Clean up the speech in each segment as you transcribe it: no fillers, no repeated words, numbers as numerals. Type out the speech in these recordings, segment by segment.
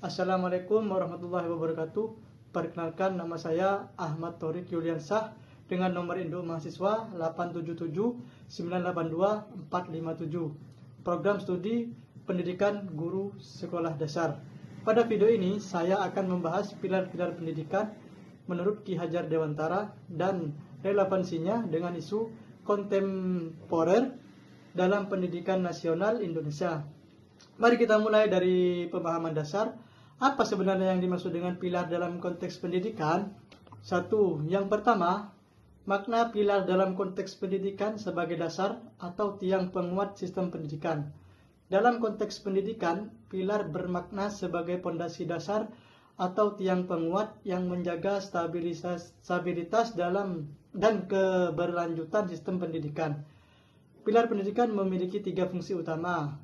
Assalamualaikum warahmatullahi wabarakatuh. Perkenalkan, nama saya Ahmad Thorik Yuliansah dengan nomor induk mahasiswa 877982457. Program studi pendidikan guru sekolah dasar. Pada video ini saya akan membahas pilar-pilar pendidikan menurut Ki Hajar Dewantara dan relevansinya dengan isu kontemporer dalam pendidikan nasional Indonesia. Mari kita mulai dari pemahaman dasar. Apa sebenarnya yang dimaksud dengan pilar dalam konteks pendidikan? Yang pertama, makna pilar dalam konteks pendidikan sebagai dasar atau tiang penguat sistem pendidikan. Dalam konteks pendidikan, pilar bermakna sebagai pondasi dasar atau tiang penguat yang menjaga stabilitas dalam dan keberlanjutan sistem pendidikan. Pilar pendidikan memiliki 3 fungsi utama,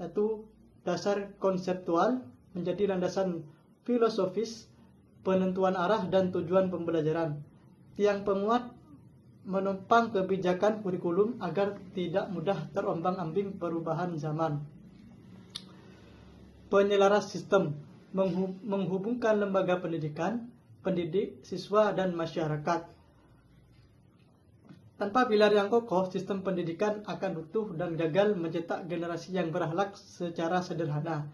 yaitu dasar konseptual, menjadi landasan filosofis, penentuan arah dan tujuan pembelajaran. Tiang penguat menopang kebijakan kurikulum agar tidak mudah terombang-ambing perubahan zaman. Penyelaras sistem menghubungkan lembaga pendidikan, pendidik, siswa, dan masyarakat. Tanpa pilar yang kokoh, sistem pendidikan akan runtuh dan gagal mencetak generasi yang berakhlak secara sederhana.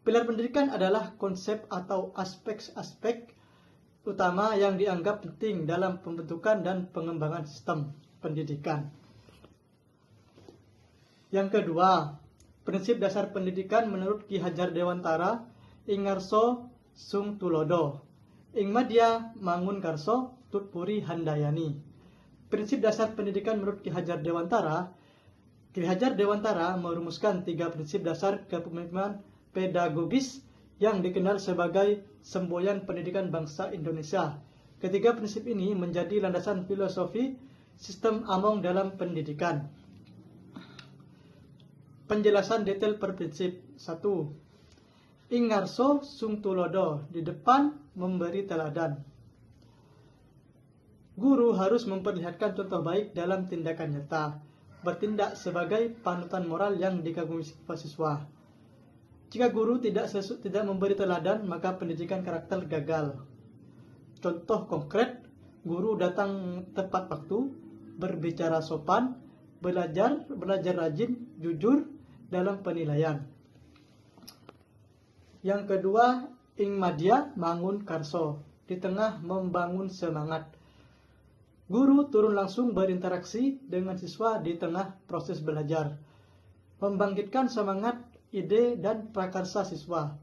Pilar pendidikan adalah konsep atau aspek-aspek utama yang dianggap penting dalam pembentukan dan pengembangan sistem pendidikan. Yang kedua, prinsip dasar pendidikan menurut Ki Hajar Dewantara, ing ngarso sung tulodo, ing madya mangun karso tutpuri handayani. Prinsip dasar pendidikan menurut Ki Hajar Dewantara merumuskan 3 prinsip dasar kepemimpinan pedagogis yang dikenal sebagai semboyan pendidikan bangsa Indonesia. Ketiga prinsip ini menjadi landasan filosofi sistem Among dalam pendidikan. Penjelasan detail per prinsip. 1. Ing ngarso sung tulodo, di depan memberi teladan. Guru harus memperlihatkan contoh baik dalam tindakan nyata, bertindak sebagai panutan moral yang dikagumi siswa. Jika guru tidak memberi teladan, maka pendidikan karakter gagal. Contoh konkret, guru datang tepat waktu, berbicara sopan, belajar rajin, jujur dalam penilaian. Yang kedua, ing madya mangun karso, di tengah membangun semangat. Guru turun langsung berinteraksi dengan siswa di tengah proses belajar, membangkitkan semangat, ide, dan prakarsa siswa,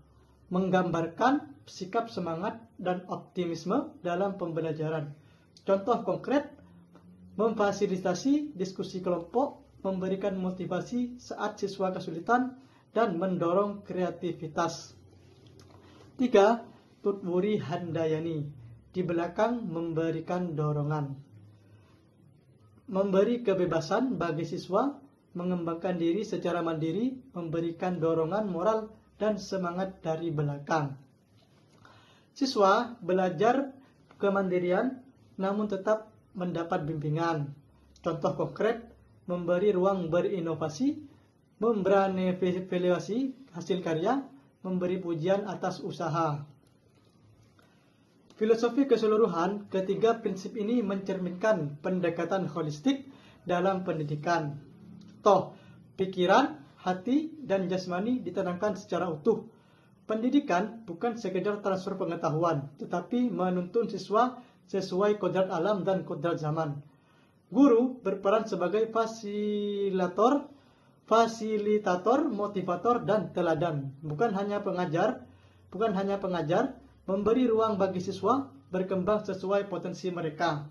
menggambarkan sikap semangat dan optimisme dalam pembelajaran. Contoh konkret, memfasilitasi diskusi kelompok, memberikan motivasi saat siswa kesulitan, dan mendorong kreativitas. 3. Tutwuri handayani, di belakang memberikan dorongan. Memberi kebebasan bagi siswa, mengembangkan diri secara mandiri, memberikan dorongan moral dan semangat dari belakang. Siswa belajar kemandirian namun tetap mendapat bimbingan. Contoh konkret, memberi ruang berinovasi, memberi evaluasi hasil karya, memberi pujian atas usaha. Filosofi keseluruhan, ketiga prinsip ini mencerminkan pendekatan holistik dalam pendidikan. Pikiran, hati, dan jasmani ditanamkan secara utuh. Pendidikan bukan sekedar transfer pengetahuan, tetapi menuntun siswa sesuai kodrat alam dan kodrat zaman. Guru berperan sebagai fasilitator, motivator, dan teladan. Bukan hanya pengajar, memberi ruang bagi siswa berkembang sesuai potensi mereka.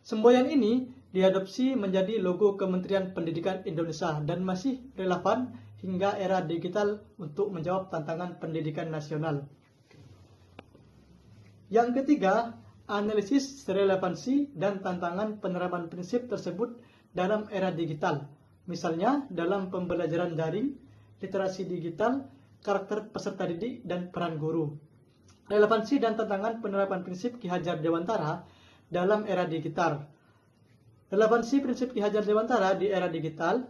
Semboyan ini diadopsi menjadi logo Kementerian Pendidikan Indonesia dan masih relevan hingga era digital untuk menjawab tantangan pendidikan nasional. Yang ketiga, analisis relevansi dan tantangan penerapan prinsip tersebut dalam era digital. Misalnya dalam pembelajaran daring, literasi digital, karakter peserta didik, dan peran guru. Relevansi dan tantangan penerapan prinsip Ki Hajar Dewantara dalam era digital. Relevansi prinsip Ki Hajar Dewantara di era digital.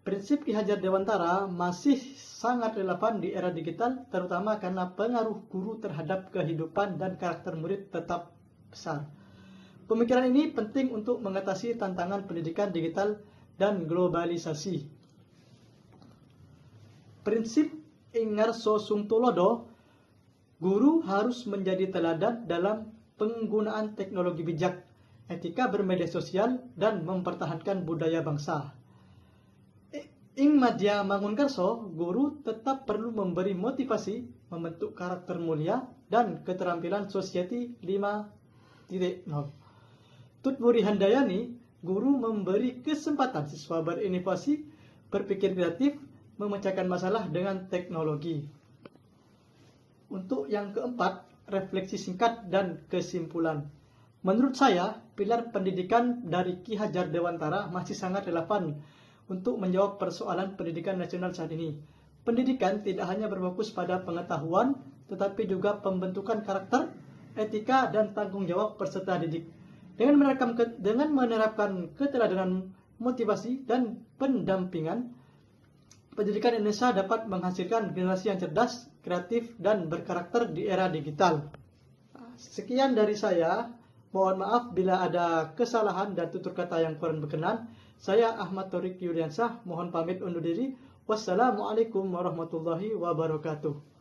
Prinsip Ki Hajar Dewantara masih sangat relevan di era digital, terutama karena pengaruh guru terhadap kehidupan dan karakter murid tetap besar. Pemikiran ini penting untuk mengatasi tantangan pendidikan digital dan globalisasi. Prinsip Ingarso Sungtulodo, guru harus menjadi teladan dalam penggunaan teknologi bijak, etika bermedia sosial, dan mempertahankan budaya bangsa. Ing Madya Mangunkarso, guru tetap perlu memberi motivasi, membentuk karakter mulia, dan keterampilan Society 5.0. Tutwuri Handayani, guru memberi kesempatan siswa berinovasi, berpikir kreatif, memecahkan masalah dengan teknologi. Untuk yang keempat, refleksi singkat dan kesimpulan. Menurut saya, pilar pendidikan dari Ki Hajar Dewantara masih sangat relevan untuk menjawab persoalan pendidikan nasional saat ini. Pendidikan tidak hanya berfokus pada pengetahuan, tetapi juga pembentukan karakter, etika, dan tanggung jawab peserta didik. Dengan menerapkan keteladanan, motivasi, dan pendampingan, pendidikan Indonesia dapat menghasilkan generasi yang cerdas, kreatif, dan berkarakter di era digital. Sekian dari saya. Mohon maaf bila ada kesalahan dan tutur kata yang kurang berkenan. Saya Ahmad Thorik Yuliansyah, mohon pamit undur diri. Wassalamualaikum warahmatullahi wabarakatuh.